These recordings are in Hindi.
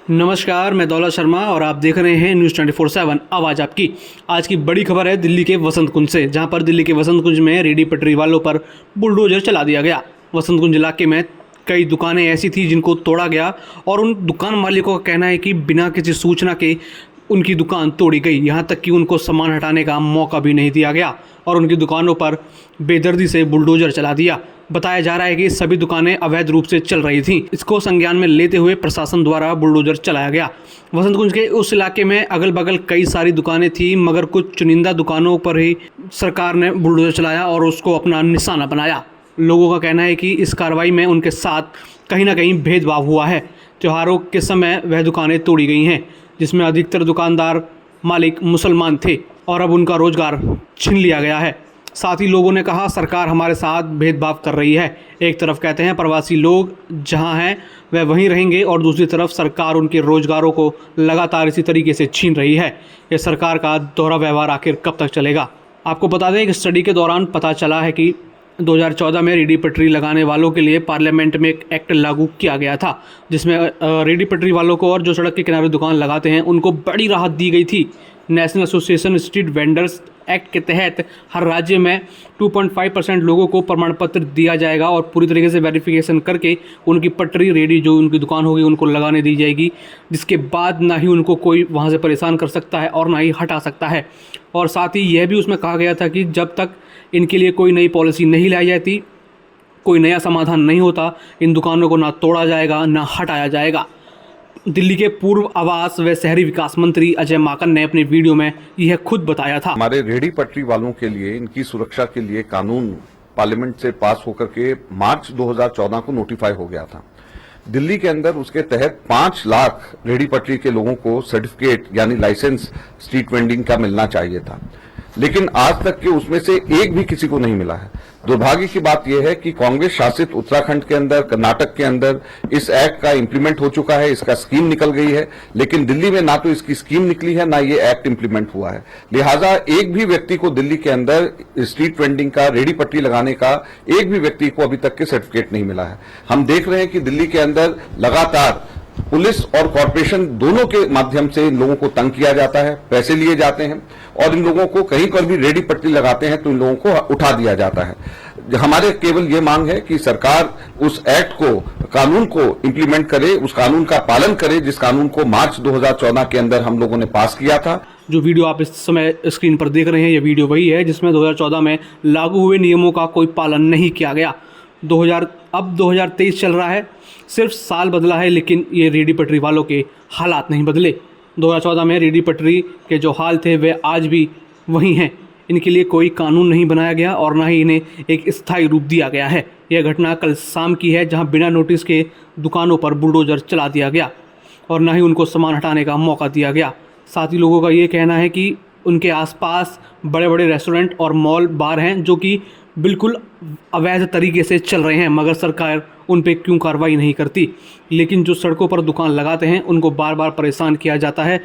नमस्कार, मैं दौलत शर्मा और आप देख रहे हैं न्यूज़ 24/7 आवाज़ आपकी। आज की बड़ी खबर है दिल्ली के वसंत कुंज से, जहां पर दिल्ली के वसंत कुंज में रेडी पटरी वालों पर बुलडोजर चला दिया गया। वसंत कुंज इलाके में कई दुकानें ऐसी थी जिनको तोड़ा गया और उन दुकान मालिकों का कहना है कि बिना किसी सूचना के उनकी दुकान तोड़ी गई। यहाँ तक कि उनको सामान हटाने का मौका भी नहीं दिया गया और उनकी दुकानों पर बेदर्दी से बुलडोजर चला दिया। बताया जा रहा है कि सभी दुकानें अवैध रूप से चल रही थीं। इसको संज्ञान में लेते हुए प्रशासन द्वारा बुलडोजर चलाया गया। वसंत कुंज के उस इलाके में अगल बगल कई सारी दुकानें थीं, मगर कुछ चुनिंदा दुकानों पर ही सरकार ने बुलडोजर चलाया और उसको अपना निशाना बनाया। लोगों का कहना है कि इस कार्रवाई में उनके साथ कहीं ना कहीं भेदभाव हुआ है। त्योहारों के समय वह दुकानें तोड़ी गई हैं, जिसमें अधिकतर दुकानदार मालिक मुसलमान थे और अब उनका रोजगार छीन लिया गया है। साथ ही लोगों ने कहा, सरकार हमारे साथ भेदभाव कर रही है। एक तरफ कहते हैं प्रवासी लोग जहां हैं वह वहीं रहेंगे और दूसरी तरफ सरकार उनके रोजगारों को लगातार इसी तरीके से छीन रही है। यह सरकार का दोहरा व्यवहार आखिर कब तक चलेगा? आपको बता दें कि स्टडी के दौरान पता चला है कि 2014 में रेडी पटरी लगाने वालों के लिए पार्लियामेंट में एक एक्ट लागू किया गया था, जिसमें रेडी पटरी वालों को और जो सड़क के किनारे दुकान लगाते हैं उनको बड़ी राहत दी गई थी। National association street vendors act के तहत हर राज्य में 2.5% लोगों को प्रमाण पत्र दिया जाएगा और पूरी तरीके से वेरिफिकेशन करके उनकी पटरी रेडी जो उनकी दुकान होगी उनको लगाने दी जाएगी, जिसके बाद ना ही उनको कोई वहाँ से परेशान कर सकता है और ना ही हटा सकता है। और साथ ही यह भी उसमें कहा गया था कि जब तक इनके लिए कोई नई पॉलिसी नहीं लाई जाती, कोई नया समाधान नहीं होता, इन दुकानों को ना तोड़ा जाएगा ना हटाया जाएगा। दिल्ली के पूर्व आवास व शहरी विकास मंत्री अजय माकन ने अपनी वीडियो में यह खुद बताया था। हमारे रेहड़ी पटरी वालों के लिए, इनकी सुरक्षा के लिए कानून पार्लियामेंट से पास होकर के मार्च 2014 को नोटिफाई हो गया था। दिल्ली के अंदर उसके तहत 5 लाख रेहड़ी पटरी के लोगों को सर्टिफिकेट यानी लाइसेंस स्ट्रीट वेंडिंग का मिलना चाहिए था, लेकिन आज तक के उसमें से एक भी किसी को नहीं मिला है। दुर्भाग्य की बात यह है कि कांग्रेस शासित उत्तराखंड के अंदर, कर्नाटक के अंदर इस एक्ट का इंप्लीमेंट हो चुका है, इसका स्कीम निकल गई है, लेकिन दिल्ली में ना तो इसकी स्कीम निकली है ना ये एक्ट इंप्लीमेंट हुआ है। लिहाजा एक भी व्यक्ति को दिल्ली के अंदर स्ट्रीट वेंडिंग का, रेडी पटरी लगाने का एक भी व्यक्ति को अभी तक के सर्टिफिकेट नहीं मिला है। हम देख रहे हैं कि दिल्ली के अंदर लगातार पुलिस और कॉर्पोरेशन दोनों के माध्यम से इन लोगों को तंग किया जाता है, पैसे लिए जाते हैं और इन लोगों को कहीं पर भी रेडी पटरी लगाते हैं तो इन लोगों को उठा दिया जाता है। हमारे केवल ये मांग है कि सरकार उस एक्ट को, कानून को इंप्लीमेंट करे, उस कानून का पालन करे जिस कानून को मार्च 2014 के अंदर हम लोगों ने पास किया था। जो वीडियो आप इस समय स्क्रीन पर देख रहे हैं, ये वीडियो वही है जिसमें 2014 में लागू हुए नियमों का कोई पालन नहीं किया गया। अब 2023 चल रहा है, सिर्फ साल बदला है, लेकिन ये रेडी पटरी वालों के हालात नहीं बदले। 2014 में रेडी पटरी के जो हाल थे वे आज भी वही हैं। इनके लिए कोई कानून नहीं बनाया गया और ना ही इन्हें एक स्थायी रूप दिया गया है। यह घटना कल शाम की है, जहां बिना नोटिस के दुकानों पर बुलडोजर चला दिया गया और ना ही उनको सामान हटाने का मौका दिया गया। साथ ही लोगों का ये कहना है कि उनके आसपास बड़े बड़े रेस्टोरेंट और मॉल बार हैं जो कि बिल्कुल अवैध तरीके से चल रहे हैं, मगर सरकार उन पे क्यों कार्रवाई नहीं करती। लेकिन जो सड़कों पर दुकान लगाते हैं उनको बार बार परेशान किया जाता है।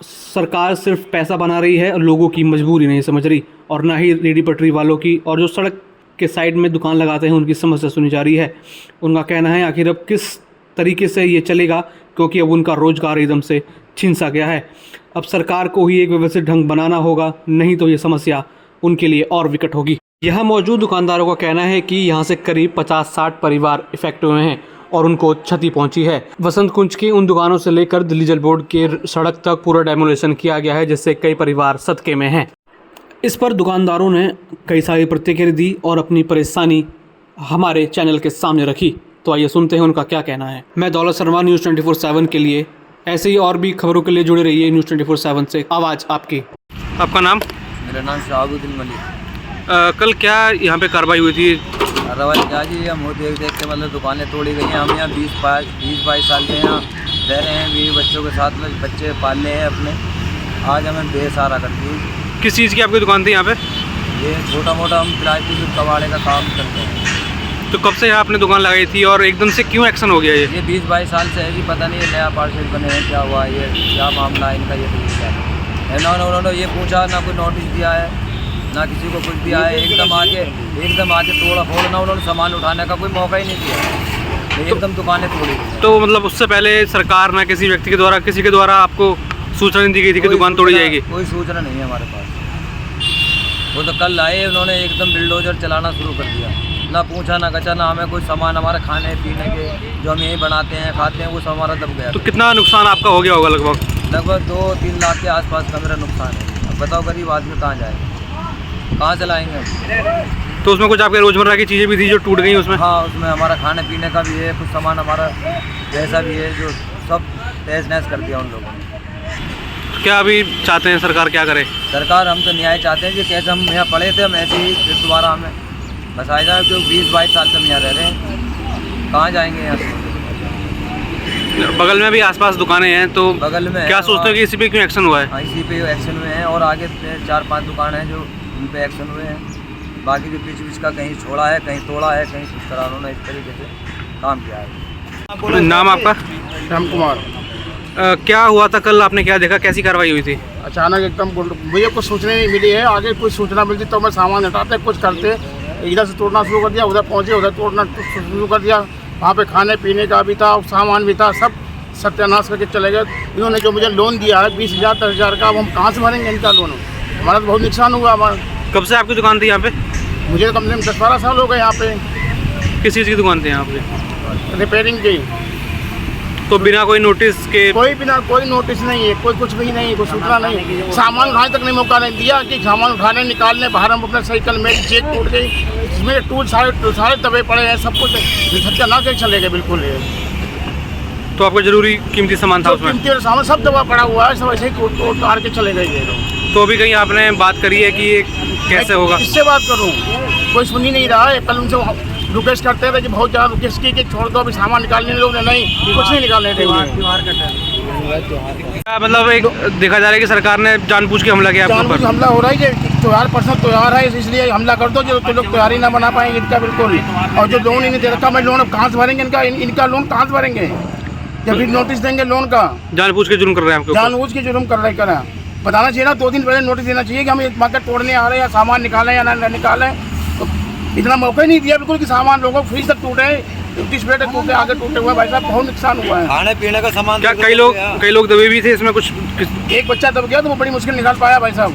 सरकार सिर्फ पैसा बना रही है और लोगों की मजबूरी नहीं समझ रही, और ना ही रेडी पटरी वालों की और जो सड़क के साइड में दुकान लगाते हैं उनकी समस्या सुनी जा रही है। उनका कहना है आखिर अब किस तरीके से ये चलेगा, क्योंकि अब उनका रोजगार एकदम से छीन सा गया है। अब सरकार को ही एक व्यवस्थित ढंग बनाना होगा, नहीं तो ये समस्या उनके लिए और विकट होगी। यहाँ मौजूद दुकानदारों का कहना है कि यहाँ से करीब 50-60 परिवार इफेक्ट हुए हैं और उनको क्षति पहुंची है। वसंत कुंज की उन दुकानों से लेकर दिल्ली जल बोर्ड के सड़क तक पूरा डेमोलेशन किया गया है, जिससे कई परिवार सदके में हैं। इस पर दुकानदारों ने कई सारी प्रतिक्रिया दी और अपनी परेशानी हमारे चैनल के सामने रखी। तो आइए सुनते हैं उनका क्या कहना है। मैं दौलत शर्मा, न्यूज़ 24/7 के लिए ऐसे ही और भी खबरों के लिए जुड़े रहिए न्यूज़ 24/7 से आवाज़ आपकी। आपका नाम? मेरा नाम शहाबुद्दीन मलिक। कल क्या यहाँ पे कार्रवाई हुई थी? कार्रवाई क्या जी, हम वो देख के मतलब दुकानें तोड़ी गई हैं। हम यहाँ 20-22 साल से यहाँ रह रहे हैं, बीवी बच्चों के साथ में, बच्चे पालने हैं अपने। आज हमें बेसहारा कर दी। किस चीज़ की आपकी दुकान थी यहाँ पे? ये छोटा मोटा हम प्लास्टिक कबाड़े का काम करते हैं। तो कब से यहाँ आपने दुकान लगाई थी और एकदम से क्यों एक्शन हो गया? ये 20-22 साल से है जी, पता नहीं नया पार्षद बने हैं, क्या हुआ, ये क्या मामला है इनका, ये है ना। उन्होंने ये पूछा ना, कोई नोटिस दिया है ना किसी को कुछ दिया है। एकदम आके तोड़ा फोड़ ना, उन्होंने सामान उठाने का कोई मौका ही नहीं दिया। एकदम दुकानें तोड़ी गई हैं। तो मतलब उससे पहले सरकार ने किसी व्यक्ति के द्वारा किसी के द्वारा आपको सूचना नहीं दी गई थी कि कोई दुकान तोड़ी सूचना- जाएगी? कोई सूचना नहीं है हमारे पास। वो तो कल आए, उन्होंने एकदम बिल्डोजर चलाना शुरू कर दिया, ना पूछा ना कचा, ना हमें कोई सामान हमारे खाने पीने के जो हम यहीं बनाते हैं खाते हैं वो सब हमारा दब गया। तो कितना नुकसान आपका हो गया होगा लगभग? लगभग 2-3 लाख के आसपास का मेरा नुकसान है। अब बताओ गरीब आदमी कहाँ जाएगा, कहाँ चलाएंगे हम? तो उसमें कुछ आपके रोजमर्रा की चीज़ें भी थी जो टूट गई उसमें? हाँ, उसमें हमारा खाने पीने का भी है, कुछ सामान हमारा जैसा भी है जो सब तहस नहस कर दिया उन लोगों ने। क्या अभी चाहते हैं सरकार क्या करे? सरकार, हम तो न्याय चाहते हैं कि कैसे हम यहाँ पढ़े थे हम ऐसे ही फिर दोबारा हमें बसाया जाए, क्योंकि 20-22 साल से हम यहाँ रह रहे हैं, कहाँ जाएंगे यहाँ से? बगल में भी आसपास दुकानें हैं, तो बगल में क्या है, सोचते हो कि इसी पे क्यों एक्शन हुआ है? हाँ, इसी पे एक्शन हुए हैं और आगे 4-5 दुकान हैं जो उन पे एक्शन हुए हैं। बाकी जो बीच बीच का कहीं छोड़ा है, कहीं तोड़ा है, कहीं कुछ तरह उन्होंने इस तरीके से काम किया है। नाम आपका? राम कुमार। क्या हुआ था कल, आपने क्या देखा, कैसी कार्रवाई हुई थी? अचानक एकदम मुझे कुछ सूचना नहीं मिली है, आगे कुछ सूचना मिलती तो मैं सामान हटाते कुछ करते, इधर से तोड़ना शुरू कर दिया, उधर पहुंचे उधर तोड़ना शुरू कर दिया। वहाँ पे खाने पीने का भी था, सामान भी था, सब सत्यानाश करके चले गए। इन्होंने जो मुझे लोन दिया है 20,000 10,000 का, अब हम कहाँ से भरेंगे इनका लोन? हमारा तो बहुत नुकसान हुआ हमारा। कब से आपकी दुकान थी यहाँ पे? मुझे तो कम से कम 10-12 साल हो गए यहाँ पे किस चीज़ की दुकान थी यहाँ पे? रिपेयरिंग की। तो बिना कोई नोटिस के? कोई नोटिस नहीं है, कोई कुछ भी नहीं, कोई सूचना नहीं, सामान उठाने तक नहीं मौका नहीं दिया कि सामान उठाने निकालने बाहर। हम अपने साइकिल मेरी चेक टूट गई, इसमें टूल सारे दबे पड़े हैं, सब कुछ सत्यानाश के चले गए बिल्कुल। तो आपको जरूरी कीमती सामान था सब उसमें? कीमती और सामान सब दबा पड़ा हुआ है, सब ऐसे ही तोड़ ताड़ के चले गए ये लोग। तो अभी कहीं आपने बात करी है कि ये कैसे होगा? किससे बात करूँ, कोई सुन ही नहीं रहा है। कल उनसे रिक्वेस्ट करते थे कि बहुत ज़्यादा रिक्वेस्ट की कि छोड़ दो, अभी सामान निकालने लोग ने नहीं, कुछ नहीं निकालने थे। क्या मतलब एक देखा जा रहा है कि सरकार ने जानबूझ के हमला किया आपके जानबूझ ऊपर? हमला हो रहा है कि त्यौहार परसों त्यौहार है इसलिए हमला कर दो, जो तो लोग त्यौहार ही ना बना पाएंगे इनका बिल्कुल। और जो लोन इन्हें दे रखा, मैं लोन कहाँ से भरेंगे इनका लोन कहाँ से भरेंगे जब फिर नोटिस देंगे लोन का? जानबूझ के जुर्म कर रहे हैं आपके ऊपर? जानबूझ के जुर्म कर रहे करा बताना चाहिए ना, 2 दिन पहले नोटिस देना चाहिए कि हम एक मार्केट तोड़ने आ रहे हैं या सामान निकालें या ना निकालें। तो इतना मौका ही नहीं दिया बिल्कुल कि सामान लोगों फ्रिज तक टूटे, 30 पेट टूटे, आगे टूटे हुए। भाई साहब बहुत नुकसान हुआ है। खाने पीने का सामान क्या कई लोग दबे भी थे इसमें? कुछ एक बच्चा दब गया तो वो बड़ी मुश्किल निकाल पाया भाई साहब।